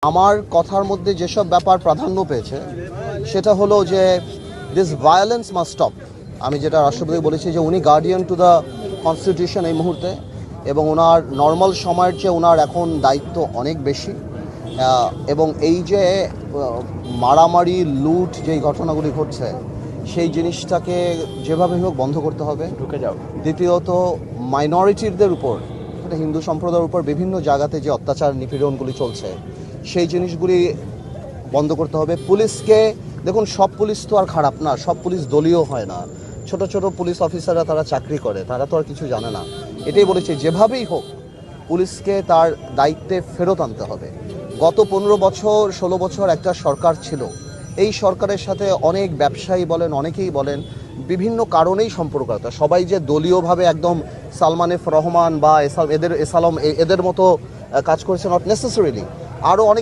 আমার কথার মধ্যে যেসব ব্যাপার প্রাধান্য পেয়েছে সেটা হলো যে দিস ভায়োলেন্স মাস্ট স্টপ। আমি যেটা রাষ্ট্রপতি বলেছি যে উনি গার্ডিয়ান টু দ্য কনস্টিটিউশন এই মুহূর্তে, এবং ওনার নর্মাল সময়ের চেয়ে ওনার এখন দায়িত্ব অনেক বেশি। এবং এই যে মারামারি লুট যেই ঘটনাগুলি ঘটছে সেই জিনিসটাকে যেভাবে হোক বন্ধ করতে হবে। দ্বিতীয়ত মাইনরিটিদের উপর, হিন্দু সম্প্রদায়ের উপর বিভিন্ন জায়গাতে যে অত্যাচার নিপীড়নগুলি চলছে সেই জিনিসগুলি বন্ধ করতে হবে। পুলিশকে দেখুন, সব পুলিশ তো আর খারাপ না, সব পুলিশ দলীয় হয় না। ছোট ছোট পুলিশ অফিসাররা তারা চাকরি করে, তারা তো আর কিছু জানে না। এটাই বলেছি, যেভাবেই হোক পুলিশকে তার দায়িত্বে ফেরত আনতে হবে। গত 15 বছর 16 বছর একটা সরকার ছিল, এই সরকারের সাথে অনেক ব্যবসায়ী বলেন, অনেকেই বলেন, বিভিন্ন কারণেই সম্পর্ক আছে। সবাই যে দলীয়ভাবে একদম সালমান এফ রহমান বা এদের মতো কাজ করেছে নট নেসেসারিলি, আরও অনেক